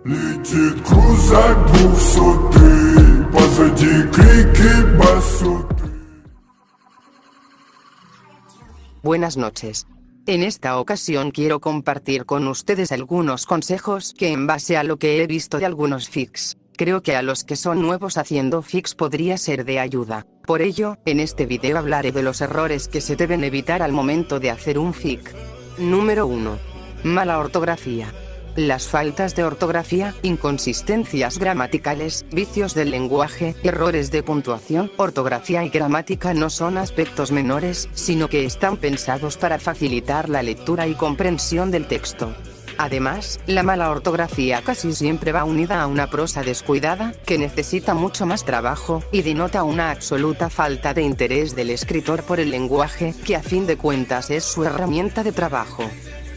Летит крузак 200, позади крики басоты. Buenas noches. En esta ocasión quiero compartir con ustedes algunos consejos que en base a lo que he visto de algunos fics, creo que a los que son nuevos haciendo fics podría ser de ayuda. Por ello, en este video hablaré de los errores que se deben evitar al momento de hacer un fic. Número 1. Mala ortografía. Las faltas de ortografía, inconsistencias gramaticales, vicios del lenguaje, errores de puntuación, ortografía y gramática no son aspectos menores, sino que están pensados para facilitar la lectura y comprensión del texto. Además, la mala ortografía casi siempre va unida a una prosa descuidada, que necesita mucho más trabajo, y denota una absoluta falta de interés del escritor por el lenguaje, que a fin de cuentas es su herramienta de trabajo.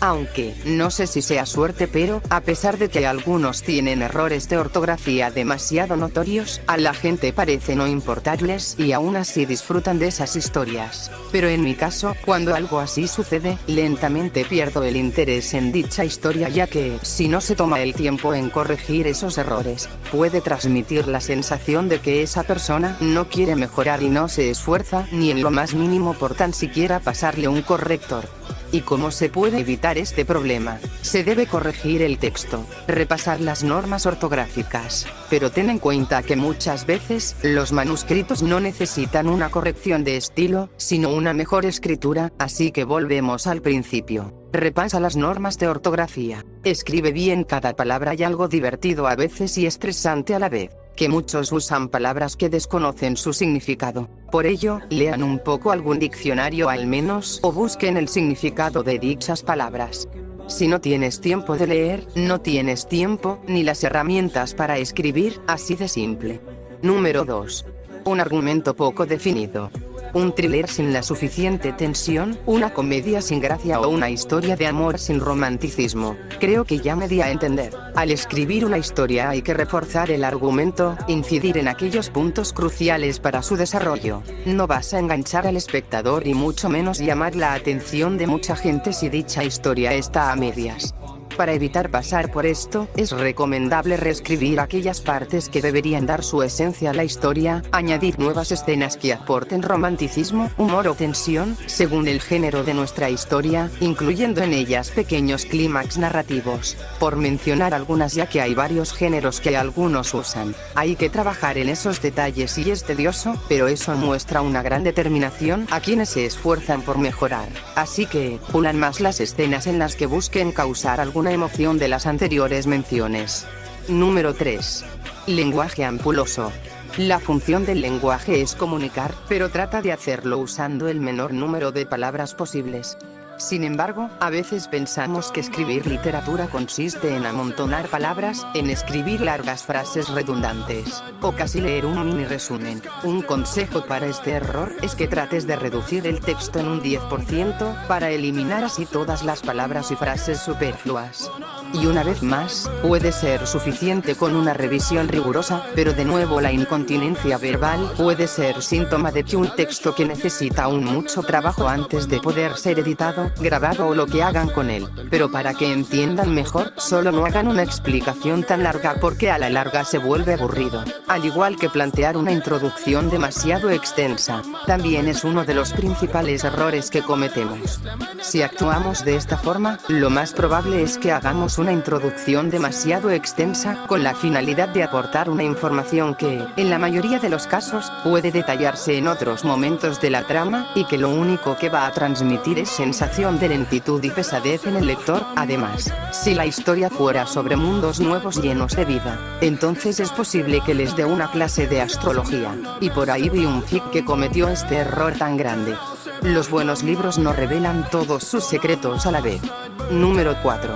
Aunque, no sé si sea suerte, pero, a pesar de que algunos tienen errores de ortografía demasiado notorios, a la gente parece no importarles y aún así disfrutan de esas historias. Pero en mi caso, cuando algo así sucede, lentamente pierdo el interés en dicha historia, ya que, si no se toma el tiempo en corregir esos errores, puede transmitir la sensación de que esa persona no quiere mejorar y no se esfuerza ni en lo más mínimo por tan siquiera pasarle un corrector. ¿Y cómo se puede evitar este problema? Se debe corregir el texto, repasar las normas ortográficas, pero ten en cuenta que muchas veces, los manuscritos no necesitan una corrección de estilo, sino una mejor escritura, así que volvemos al principio. Repasa las normas de ortografía, escribe bien cada palabra y algo divertido a veces y estresante a la vez, que muchos usan palabras que desconocen su significado. Por ello, lean un poco algún diccionario al menos o busquen el significado de dichas palabras. Si no tienes tiempo de leer, no tienes tiempo ni las herramientas para escribir, así de simple. Número 2. Un argumento poco definido. Un thriller sin la suficiente tensión, una comedia sin gracia o una historia de amor sin romanticismo. Creo que ya me di a entender. Al escribir una historia hay que reforzar el argumento, incidir en aquellos puntos cruciales para su desarrollo. No vas a enganchar al espectador y mucho menos llamar la atención de mucha gente si dicha historia está a medias. Para evitar pasar por esto, es recomendable reescribir aquellas partes que deberían dar su esencia a la historia, añadir nuevas escenas que aporten romanticismo, humor o tensión, según el género de nuestra historia, incluyendo en ellas pequeños clímax narrativos, por mencionar algunas ya que hay varios géneros que algunos usan. Hay que trabajar en esos detalles y es tedioso, pero eso muestra una gran determinación a quienes se esfuerzan por mejorar. Así que, pulan más las escenas en las que busquen causar alguna emoción de las anteriores menciones. Número 3. Lenguaje ampuloso. La función del lenguaje es comunicar, pero trata de hacerlo usando el menor número de palabras posibles. Sin embargo, a veces pensamos que escribir literatura consiste en amontonar palabras, en escribir largas frases redundantes, o casi leer un mini resumen. Un consejo para este error es que trates de reducir el texto en un 10% para eliminar así todas las palabras y frases superfluas. Y una vez más, puede ser suficiente con una revisión rigurosa, pero de nuevo la incontinencia verbal puede ser síntoma de que un texto que necesita aún mucho trabajo antes de poder ser editado, grabado o lo que hagan con él. Pero para que entiendan mejor, solo no hagan una explicación tan larga porque a la larga se vuelve aburrido. Al igual que plantear una introducción demasiado extensa, también es uno de los principales errores que cometemos. Si actuamos de esta forma, lo más probable es que hagamos una introducción demasiado extensa, con la finalidad de aportar una información que, en la mayoría de los casos, puede detallarse en otros momentos de la trama, y que lo único que va a transmitir es sensación de lentitud y pesadez en el lector. Además, si la historia fuera sobre mundos nuevos llenos de vida, entonces es posible que les dé una clase de astrología, y por ahí vi un fic que cometió este error tan grande. Los buenos libros no revelan todos sus secretos a la vez. Número 4.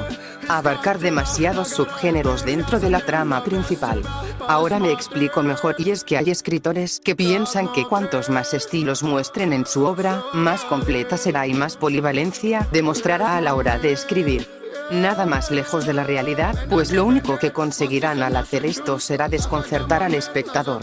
Abarcar demasiados subgéneros dentro de la trama principal. Ahora me explico mejor, y es que hay escritores que piensan que cuantos más estilos muestren en su obra, más completa será y más polivalencia demostrará a la hora de escribir. Nada más lejos de la realidad, pues lo único que conseguirán al hacer esto será desconcertar al espectador.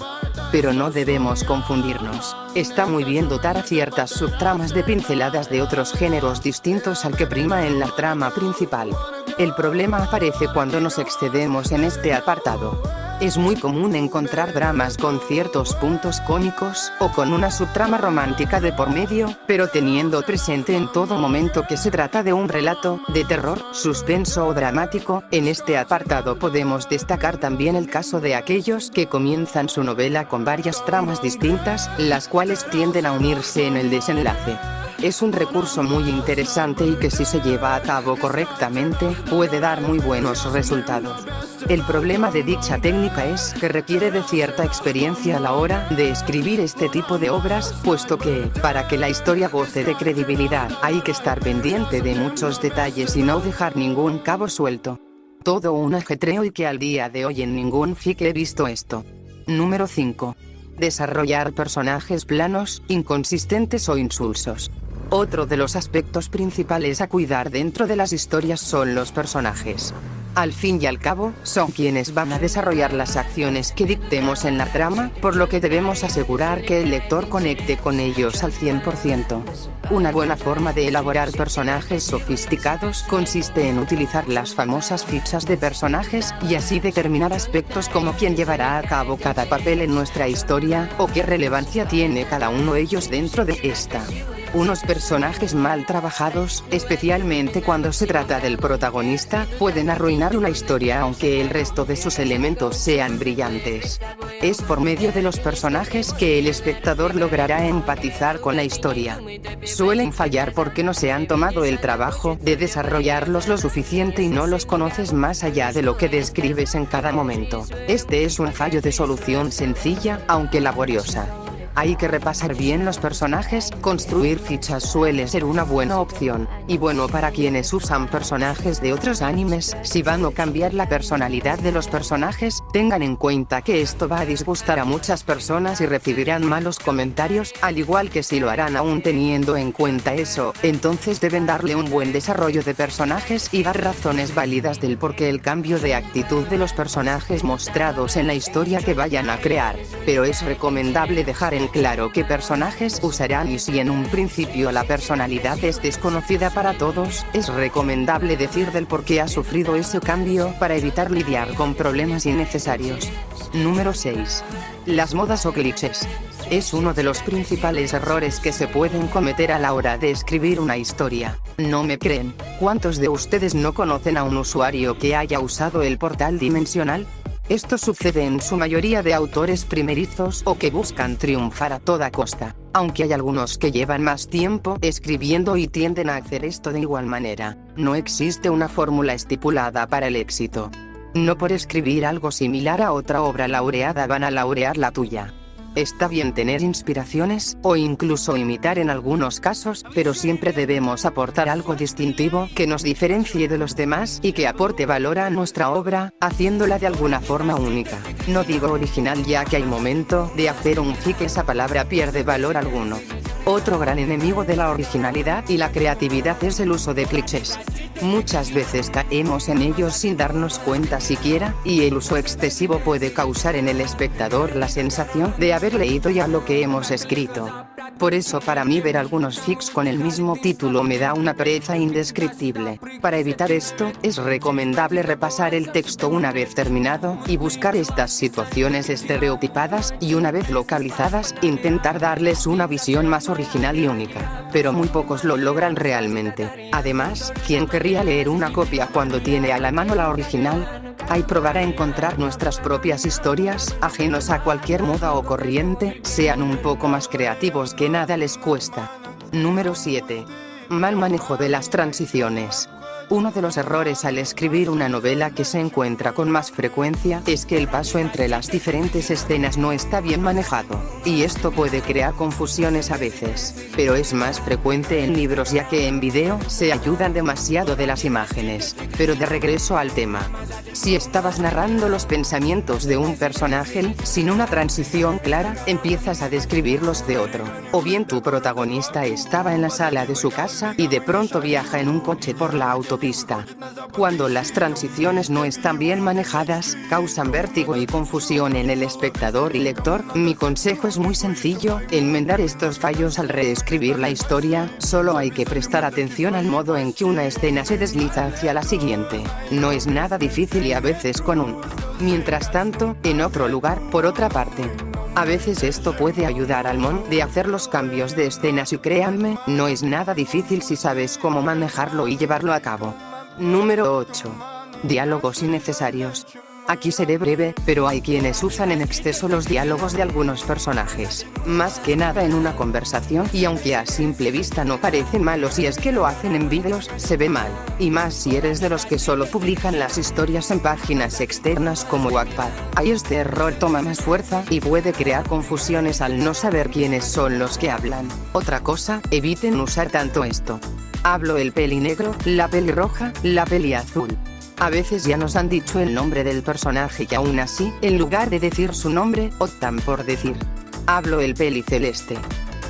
Pero no debemos confundirnos. Está muy bien dotar a ciertas subtramas de pinceladas de otros géneros distintos al que prima en la trama principal. El problema aparece cuando nos excedemos en este apartado. Es muy común encontrar dramas con ciertos puntos cómicos, o con una subtrama romántica de por medio, pero teniendo presente en todo momento que se trata de un relato de terror, suspenso o dramático. En este apartado podemos destacar también el caso de aquellos que comienzan su novela con varias tramas distintas, las cuales tienden a unirse en el desenlace. Es un recurso muy interesante y que si se lleva a cabo correctamente, puede dar muy buenos resultados. El problema de dicha técnica es que requiere de cierta experiencia a la hora de escribir este tipo de obras, puesto que, para que la historia goce de credibilidad, hay que estar pendiente de muchos detalles y no dejar ningún cabo suelto. Todo un ajetreo y que al día de hoy en ningún fic he visto esto. Número 5. Desarrollar personajes planos, inconsistentes o insulsos. Otro de los aspectos principales a cuidar dentro de las historias son los personajes. Al fin y al cabo, son quienes van a desarrollar las acciones que dictemos en la trama, por lo que debemos asegurar que el lector conecte con ellos al 100%. Una buena forma de elaborar personajes sofisticados consiste en utilizar las famosas fichas de personajes, y así determinar aspectos como quién llevará a cabo cada papel en nuestra historia, o qué relevancia tiene cada uno de ellos dentro de esta. Unos personajes mal trabajados, especialmente cuando se trata del protagonista, pueden arruinar una historia aunque el resto de sus elementos sean brillantes. Es por medio de los personajes que el espectador logrará empatizar con la historia. Suelen fallar porque no se han tomado el trabajo de desarrollarlos lo suficiente y no los conoces más allá de lo que describes en cada momento. Este es un fallo de solución sencilla, aunque laboriosa. Hay que repasar bien los personajes, construir fichas suele ser una buena opción, y bueno para quienes usan personajes de otros animes, si van a cambiar la personalidad de los personajes, tengan en cuenta que esto va a disgustar a muchas personas y recibirán malos comentarios, al igual que si lo harán aún teniendo en cuenta eso, entonces deben darle un buen desarrollo de personajes y dar razones válidas del por qué el cambio de actitud de los personajes mostrados en la historia que vayan a crear, pero es recomendable dejar en claro qué personajes usarán y si en un principio la personalidad es desconocida para todos, es recomendable decir del por qué ha sufrido ese cambio para evitar lidiar con problemas innecesarios. Número 6. Las modas o clichés. Es uno de los principales errores que se pueden cometer a la hora de escribir una historia. ¿No me creen? ¿Cuántos de ustedes no conocen a un usuario que haya usado el portal dimensional? Esto sucede en su mayoría de autores primerizos o que buscan triunfar a toda costa, aunque hay algunos que llevan más tiempo escribiendo y tienden a hacer esto de igual manera. No existe una fórmula estipulada para el éxito. No por escribir algo similar a otra obra laureada van a laurear la tuya. Está bien tener inspiraciones, o incluso imitar en algunos casos, pero siempre debemos aportar algo distintivo que nos diferencie de los demás y que aporte valor a nuestra obra, haciéndola de alguna forma única. No digo original ya que al momento de hacer un fic esa palabra pierde valor alguno. Otro gran enemigo de la originalidad y la creatividad es el uso de clichés. Muchas veces caemos en ellos sin darnos cuenta siquiera, y el uso excesivo puede causar en el espectador la sensación de haber leído ya lo que hemos escrito. Por eso para mí ver algunos fics con el mismo título me da una pereza indescriptible. Para evitar esto, es recomendable repasar el texto una vez terminado, y buscar estas situaciones estereotipadas, y una vez localizadas, intentar darles una visión más original y única. Pero muy pocos lo logran realmente. Además, ¿quién querría leer una copia cuando tiene a la mano la original? Hay probar a encontrar nuestras propias historias, ajenos a cualquier moda o corriente, sean un poco más creativos que nada les cuesta. Número 7. Mal manejo de las transiciones. Uno de los errores al escribir una novela que se encuentra con más frecuencia es que el paso entre las diferentes escenas no está bien manejado, y esto puede crear confusiones a veces, pero es más frecuente en libros ya que en video se ayudan demasiado de las imágenes. Pero de regreso al tema. Si estabas narrando los pensamientos de un personaje, sin una transición clara, empiezas a describir los de otro. O bien tu protagonista estaba en la sala de su casa y de pronto viaja en un coche por la autopista. Cuando las transiciones no están bien manejadas, causan vértigo y confusión en el espectador y lector. Mi consejo es muy sencillo: enmendar estos fallos al reescribir la historia. Solo hay que prestar atención al modo en que una escena se desliza hacia la siguiente. No es nada difícil y a veces con un mientras tanto en otro lugar, por otra parte. A veces esto puede ayudar al mon de hacer los cambios de escenas y créanme, no es nada difícil si sabes cómo manejarlo y llevarlo a cabo. Número 8. Diálogos innecesarios. Aquí seré breve, pero hay quienes usan en exceso los diálogos de algunos personajes, más que nada en una conversación, y aunque a simple vista no parecen malos, si es que lo hacen en vídeos, se ve mal, y más si eres de los que solo publican las historias en páginas externas como Wattpad. Ahí este error toma más fuerza y puede crear confusiones al no saber quiénes son los que hablan. Otra cosa, eviten usar tanto esto. Hablo el peli negro, la peli roja, la peli azul. A veces ya nos han dicho el nombre del personaje y aún así, en lugar de decir su nombre, optan por decir hablo el peli celeste.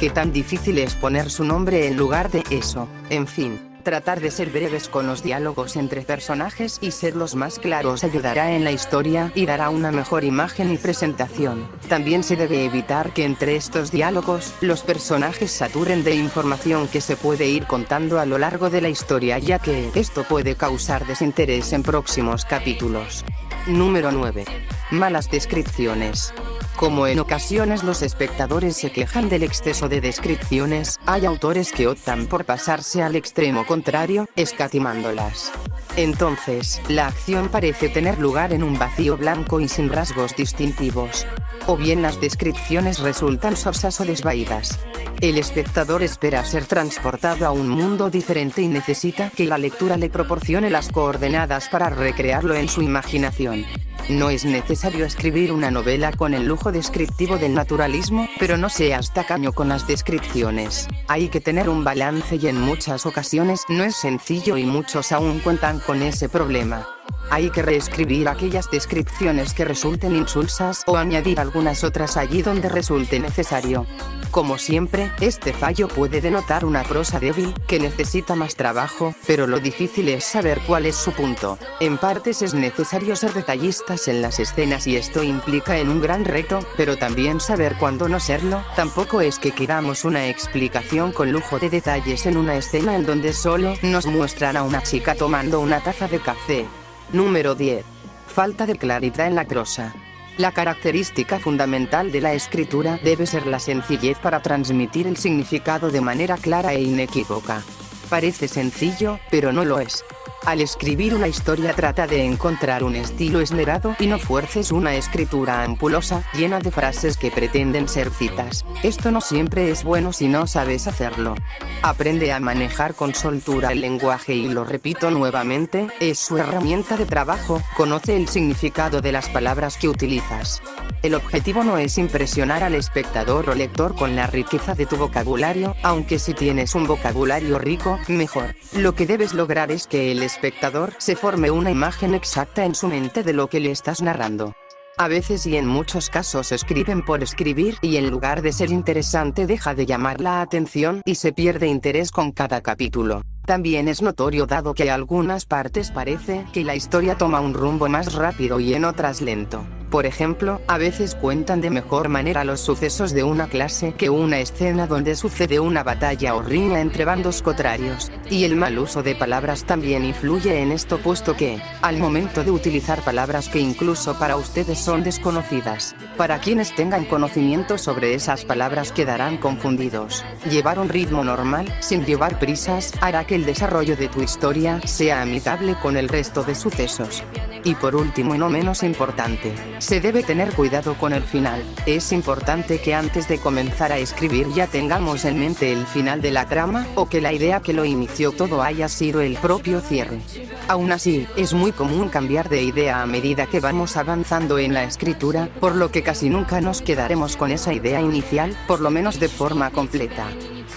¿Qué tan difícil es poner su nombre en lugar de eso? En fin, tratar de ser breves con los diálogos entre personajes y ser los más claros ayudará en la historia y dará una mejor imagen y presentación. También se debe evitar que entre estos diálogos, los personajes saturen de información que se puede ir contando a lo largo de la historia, ya que esto puede causar desinterés en próximos capítulos. Número 9. Malas descripciones. Como en ocasiones los espectadores se quejan del exceso de descripciones, hay autores que optan por pasarse al extremo contrario, escatimándolas. Entonces, la acción parece tener lugar en un vacío blanco y sin rasgos distintivos. O bien las descripciones resultan sosas o desvaídas. El espectador espera ser transportado a un mundo diferente y necesita que la lectura le proporcione las coordenadas para recrearlo en su imaginación. No es necesario escribir una novela con el lujo descriptivo del naturalismo, pero no seas tacaño con las descripciones. Hay que tener un balance y en muchas ocasiones no es sencillo y muchos aún cuentan con ese problema. Hay que reescribir aquellas descripciones que resulten insulsas o añadir algunas otras allí donde resulte necesario. Como siempre, este fallo puede denotar una prosa débil, que necesita más trabajo, pero lo difícil es saber cuál es su punto. En partes es necesario ser detallistas en las escenas y esto implica en un gran reto, pero también saber cuándo no serlo. Tampoco es que queramos una explicación con lujo de detalles en una escena en donde solo nos muestran a una chica tomando una taza de café. Número 10. Falta de claridad en la prosa. La característica fundamental de la escritura debe ser la sencillez para transmitir el significado de manera clara e inequívoca. Parece sencillo, pero no lo es. Al escribir una historia trata de encontrar un estilo esmerado y no fuerces una escritura ampulosa, llena de frases que pretenden ser citas. Esto no siempre es bueno si no sabes hacerlo. Aprende a manejar con soltura el lenguaje y lo repito nuevamente, es su herramienta de trabajo, conoce el significado de las palabras que utilizas. El objetivo no es impresionar al espectador o lector con la riqueza de tu vocabulario, aunque si tienes un vocabulario rico, mejor. Lo que debes lograr es que el espectador se forme una imagen exacta en su mente de lo que le estás narrando. A veces y en muchos casos escriben por escribir y en lugar de ser interesante deja de llamar la atención y se pierde interés con cada capítulo. También es notorio dado que algunas partes parece que la historia toma un rumbo más rápido y en otras lento. Por ejemplo, a veces cuentan de mejor manera los sucesos de una clase que una escena donde sucede una batalla o riña entre bandos contrarios. Y el mal uso de palabras también influye en esto, puesto que, al momento de utilizar palabras que incluso para ustedes son desconocidas, para quienes tengan conocimiento sobre esas palabras quedarán confundidos. Llevar un ritmo normal, sin llevar prisas, hará que el desarrollo de tu historia sea amigable con el resto de sucesos. Y por último y no menos importante, se debe tener cuidado con el final. Es importante que antes de comenzar a escribir ya tengamos en mente el final de la trama, o que la idea que lo inició todo haya sido el propio cierre. Aún así, es muy común cambiar de idea a medida que vamos avanzando en la escritura, por lo que casi nunca nos quedaremos con esa idea inicial, por lo menos de forma completa.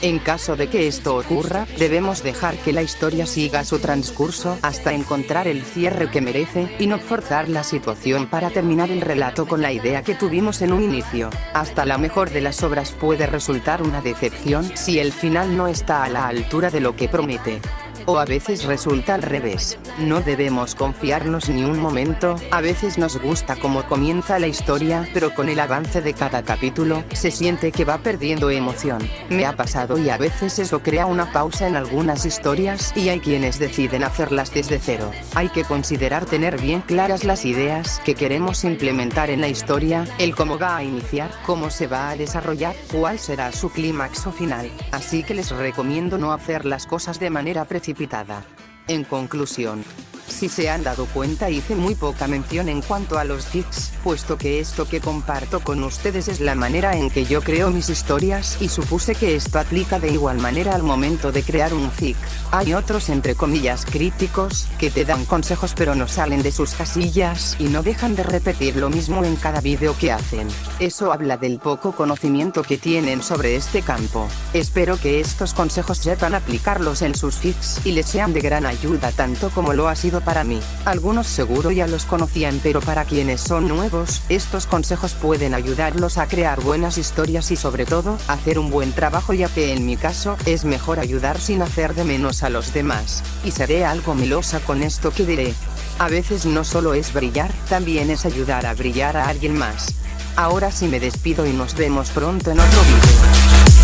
En caso de que esto ocurra, debemos dejar que la historia siga su transcurso hasta encontrar el cierre que merece, y no forzar la situación para terminar el relato con la idea que tuvimos en un inicio. Hasta la mejor de las obras puede resultar una decepción si el final no está a la altura de lo que promete. O a veces resulta al revés. No debemos confiarnos ni un momento. A veces nos gusta cómo comienza la historia, pero con el avance de cada capítulo, se siente que va perdiendo emoción. Me ha pasado, y a veces eso crea una pausa en algunas historias, y hay quienes deciden hacerlas desde cero. Hay que considerar tener bien claras las ideas que queremos implementar en la historia, el cómo va a iniciar, cómo se va a desarrollar, cuál será su clímax o final. Así que les recomiendo no hacer las cosas de manera precipitada. En conclusión, si se han dado cuenta, hice muy poca mención en cuanto a los fics, puesto que esto que comparto con ustedes es la manera en que yo creo mis historias, y supuse que esto aplica de igual manera al momento de crear un fic. Hay otros entre comillas críticos, que te dan consejos pero no salen de sus casillas, y no dejan de repetir lo mismo en cada vídeo que hacen. Eso habla del poco conocimiento que tienen sobre este campo. Espero que estos consejos sepan aplicarlos en sus fics, y les sean de gran ayuda tanto como lo ha sido para mí. Algunos seguro ya los conocían, pero para quienes son nuevos, estos consejos pueden ayudarlos a crear buenas historias y sobre todo, hacer un buen trabajo, ya que en mi caso, es mejor ayudar sin hacer de menos a los demás. Y seré algo melosa con esto que diré. A veces no solo es brillar, también es ayudar a brillar a alguien más. Ahora sí me despido y nos vemos pronto en otro vídeo.